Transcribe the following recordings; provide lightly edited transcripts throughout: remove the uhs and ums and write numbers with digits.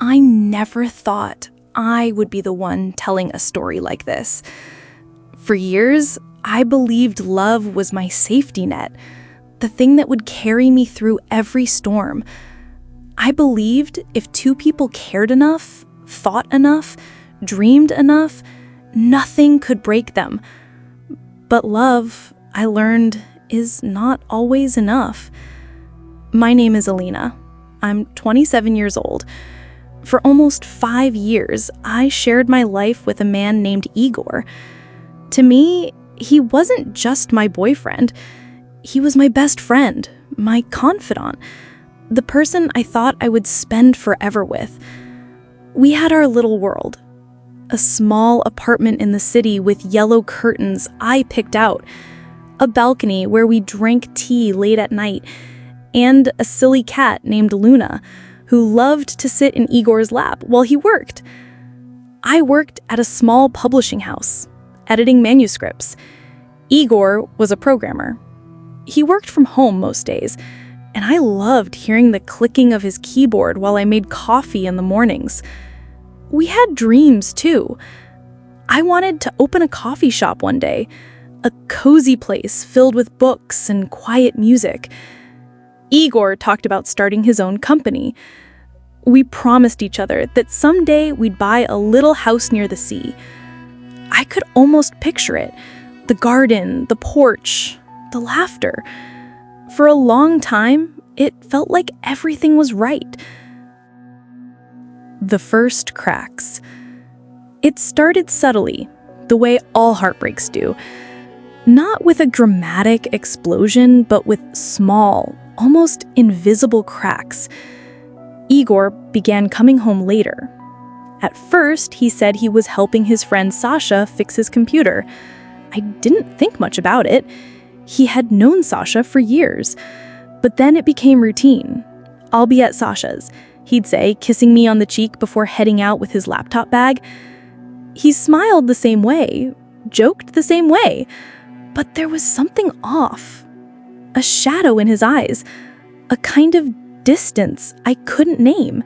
I never thought I would be the one telling a story like this. For years, I believed love was my safety net, the thing that would carry me through every storm. I believed if two people cared enough, thought enough, dreamed enough, nothing could break them. But love, I learned, is not always enough. My name is Alina. I'm 27 years old. For almost 5 years, I shared my life with a man named Igor. To me, he wasn't just my boyfriend. He was my best friend, my confidant, the person I thought I would spend forever with. We had our little world. A small apartment in the city with yellow curtains I picked out, a balcony where we drank tea late at night, and a silly cat named Luna, who loved to sit in Igor's lap while he worked. I worked at a small publishing house, editing manuscripts. Igor was a programmer. He worked from home most days, and I loved hearing the clicking of his keyboard while I made coffee in the mornings. We had dreams, too. I wanted to open a coffee shop one day, a cozy place filled with books and quiet music. Igor talked about starting his own company. We promised each other that someday we'd buy a little house near the sea. I could almost picture it, the garden, the porch, the laughter. For a long time, it felt like everything was right. The first cracks. It started subtly, the way all heartbreaks do. Not with a dramatic explosion, but with small, almost invisible cracks. Igor began coming home later. At first, he said he was helping his friend Sasha fix his computer. I didn't think much about it. He had known Sasha for years. But then it became routine. "I'll be at Sasha's," he'd say, kissing me on the cheek before heading out with his laptop bag. He smiled the same way, joked the same way, but there was something off. A shadow in his eyes, a kind of distance I couldn't name.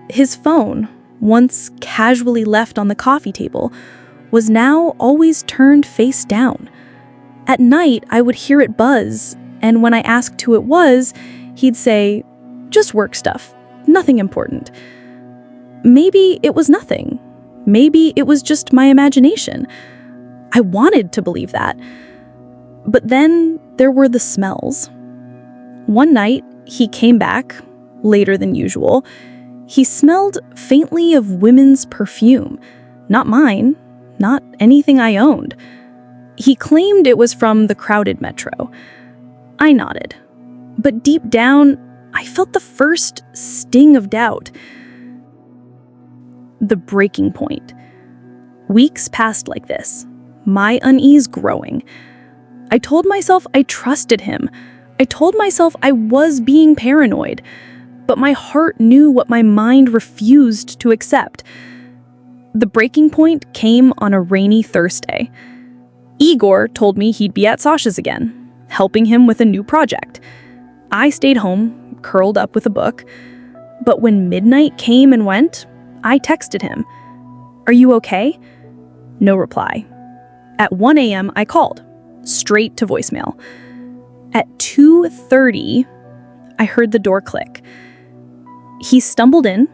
His phone, once casually left on the coffee table, was now always turned face down. At night, I would hear it buzz, and when I asked who it was, he'd say, "Just work stuff, nothing important." Maybe it was nothing. Maybe it was just my imagination. I wanted to believe that. But then there were the smells. One night, he came back, later than usual. He smelled faintly of women's perfume. Not mine, not anything I owned. He claimed it was from the crowded metro. I nodded. But deep down, I felt the first sting of doubt. The breaking point. Weeks passed like this, my unease growing. I told myself I trusted him. I told myself I was being paranoid, but my heart knew what my mind refused to accept. The breaking point came on a rainy Thursday. Igor told me he'd be at Sasha's again, helping him with a new project. I stayed home, curled up with a book, but when midnight came and went, I texted him, "Are you okay?" No reply. At 1 a.m., I called, straight to voicemail. At 2:30, I heard the door click. He stumbled in,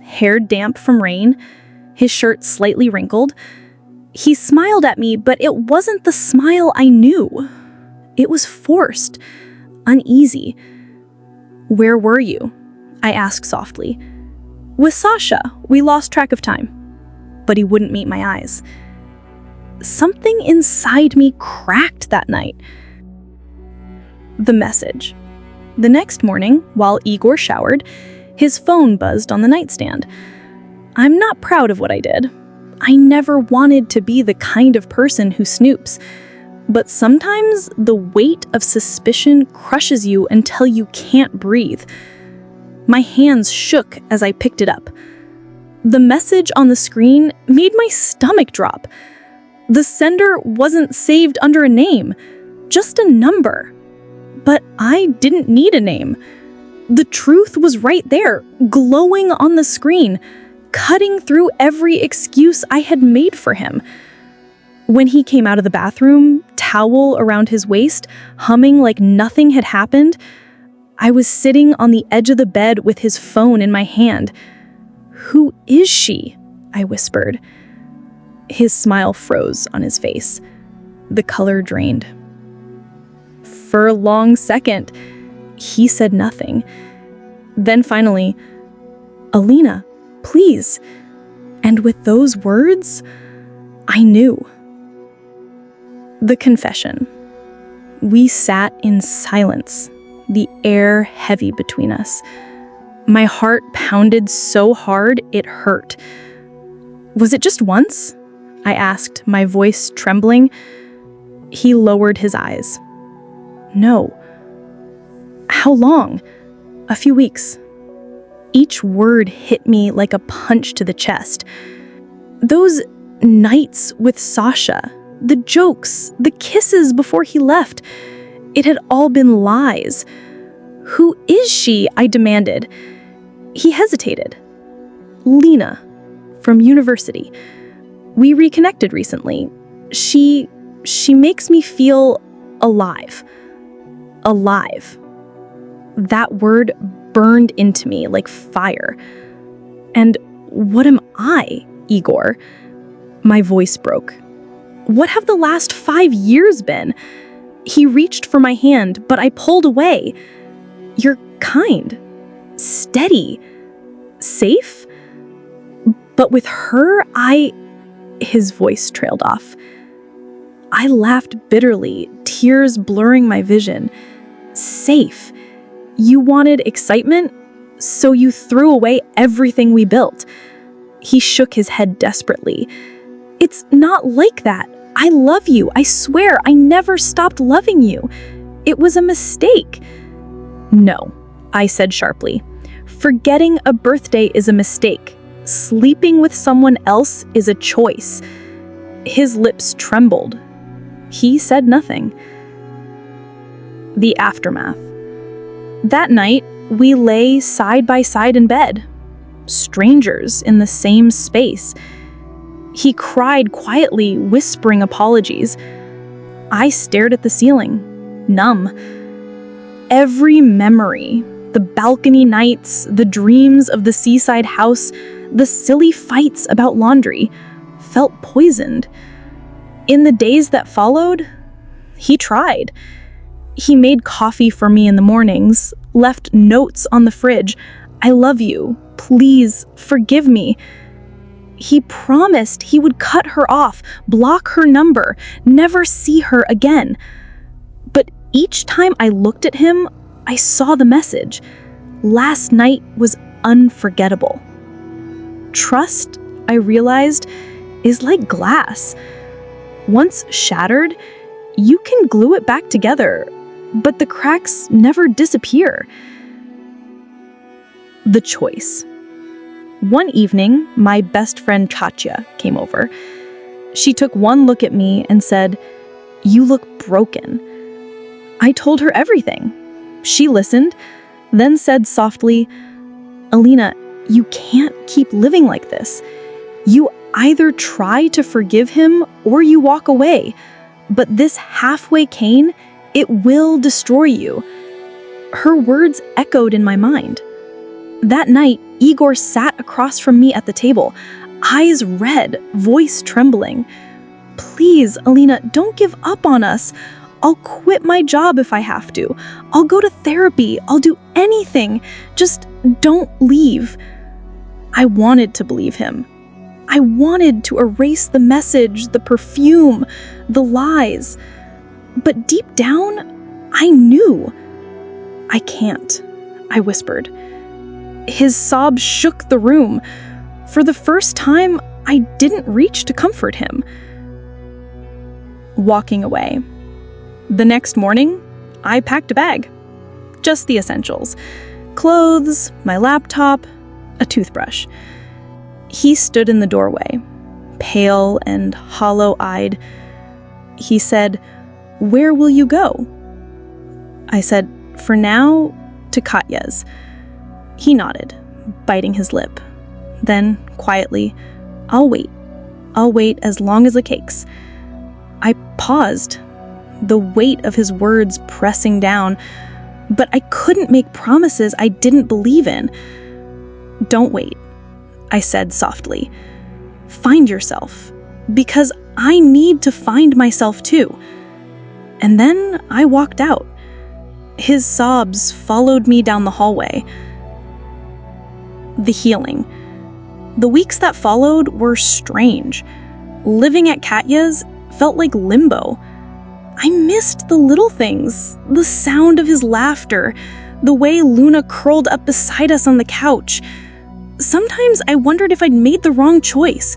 hair damp from rain, his shirt slightly wrinkled. He smiled at me, but it wasn't the smile I knew. It was forced, uneasy. "Where were you?" I asked softly. "With Sasha. We lost track of time." But he wouldn't meet my eyes. Something inside me cracked that night. The message. The next morning, while Igor showered, his phone buzzed on the nightstand. I'm not proud of what I did. I never wanted to be the kind of person who snoops. But sometimes the weight of suspicion crushes you until you can't breathe. My hands shook as I picked it up. The message on the screen made my stomach drop. The sender wasn't saved under a name, just a number. But I didn't need a name. The truth was right there, glowing on the screen, cutting through every excuse I had made for him. When he came out of the bathroom, towel around his waist, humming like nothing had happened, I was sitting on the edge of the bed with his phone in my hand. "Who is she?" I whispered. His smile froze on his face. The color drained. For a long second, he said nothing. Then finally, "Alina, please." And with those words, I knew. The confession. We sat in silence, the air heavy between us. My heart pounded so hard it hurt. "Was it just once?" I asked, my voice trembling. He lowered his eyes. "No." "How long?" "A few weeks." Each word hit me like a punch to the chest. Those nights with Sasha, the jokes, the kisses before he left, it had all been lies. "Who is she?" I demanded. He hesitated. "Lina, from university. We reconnected recently. She makes me feel alive." Alive. That word burned into me like fire. "And what am I, Igor?" My voice broke. "What have the last 5 years been?" He reached for my hand, but I pulled away. "You're kind, steady, safe. But with her, His voice trailed off. I laughed bitterly, tears blurring my vision. "Safe. You wanted excitement, so you threw away everything we built." He shook his head desperately. "It's not like that. I love you. I swear, I never stopped loving you. It was a mistake." "No," I said sharply. "Forgetting a birthday is a mistake. Sleeping with someone else is a choice." His lips trembled. He said nothing. The aftermath. That night, we lay side by side in bed, strangers in the same space. He cried quietly, whispering apologies. I stared at the ceiling, numb. Every memory, the balcony nights, the dreams of the seaside house, the silly fights about laundry, felt poisoned. In the days that followed, he tried. He made coffee for me in the mornings, left notes on the fridge. "I love you. Please forgive me." He promised he would cut her off, block her number, never see her again. But each time I looked at him, I saw the message. Last night was unforgettable. Trust, I realized, is like glass. Once shattered, you can glue it back together, but the cracks never disappear. The choice. One evening, my best friend Katya came over. She took one look at me and said, "You look broken." I told her everything. She listened, then said softly, "Alina, you can't keep living like this. You either try to forgive him or you walk away. But this halfway cane, it will destroy you." Her words echoed in my mind. That night, Igor sat across from me at the table, eyes red, voice trembling. "Please, Alina, don't give up on us. I'll quit my job if I have to. I'll go to therapy. I'll do anything. Just don't leave." I wanted to believe him. I wanted to erase the message, the perfume, the lies. But deep down, I knew. "I can't," I whispered. His sobs shook the room. For the first time, I didn't reach to comfort him. Walking away. The next morning, I packed a bag. Just the essentials. Clothes, my laptop, a toothbrush. He stood in the doorway, pale and hollow-eyed. He said, "Where will you go?" I said, "For now, to Katya's. He nodded, biting his lip. Then, quietly, I'll wait. I'll wait as long as the cakes. I paused, the weight of his words pressing down, but I couldn't make promises I didn't believe in. Don't wait, I said softly. Find yourself, because I need to find myself too. And then I walked out. His sobs followed me down the hallway. The healing. The weeks that followed were strange. Living at Katya's felt like limbo. I missed the little things, the sound of his laughter, the way Luna curled up beside us on the couch. Sometimes I wondered if I'd made the wrong choice.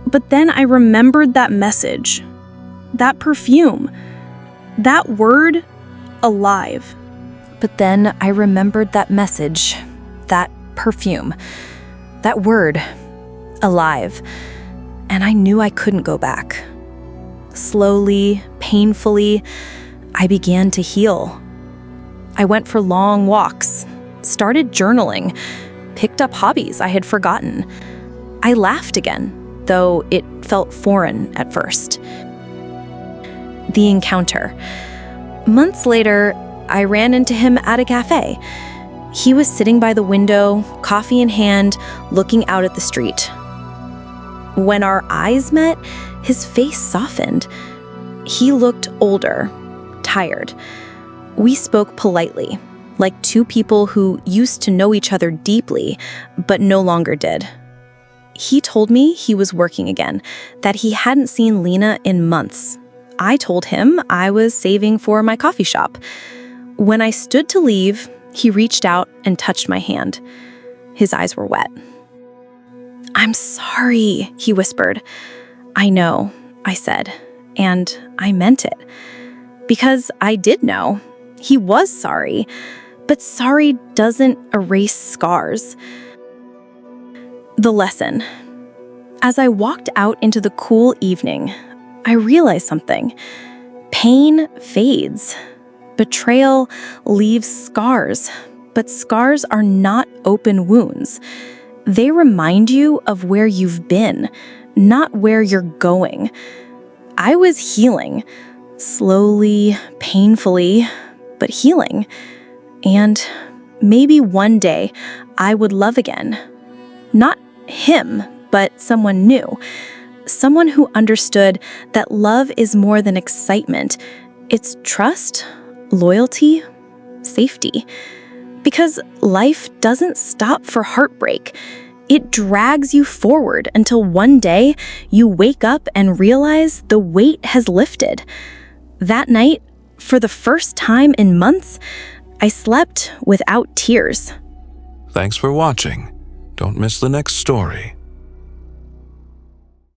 But then I remembered that message, that perfume, that word, alive. But then I remembered that message, that perfume, that word, alive. And I knew I couldn't go back. Slowly, painfully, I began to heal. I went for long walks, started journaling, picked up hobbies I had forgotten. I laughed again, though it felt foreign at first. The encounter. Months later, I ran into him at a cafe. He was sitting by the window, coffee in hand, looking out at the street. When our eyes met, his face softened. He looked older, tired. We spoke politely, like two people who used to know each other deeply, but no longer did. He told me he was working again, that he hadn't seen Lina in months. I told him I was saving for my coffee shop. When I stood to leave, he reached out and touched my hand. His eyes were wet. "I'm sorry," he whispered. "I know," I said, and I meant it. Because I did know. He was sorry, but sorry doesn't erase scars. The lesson. As I walked out into the cool evening, I realized something. Pain fades. Betrayal leaves scars, but scars are not open wounds. They remind you of where you've been, not where you're going. I was healing, slowly, painfully, but healing. And maybe one day I would love again. Not him, but someone new. Someone who understood that love is more than excitement. It's trust, loyalty, safety. Because life doesn't stop for heartbreak. It drags you forward until one day you wake up and realize the weight has lifted. That night, for the first time in months, I slept without tears. Thanks for watching. Don't miss the next story.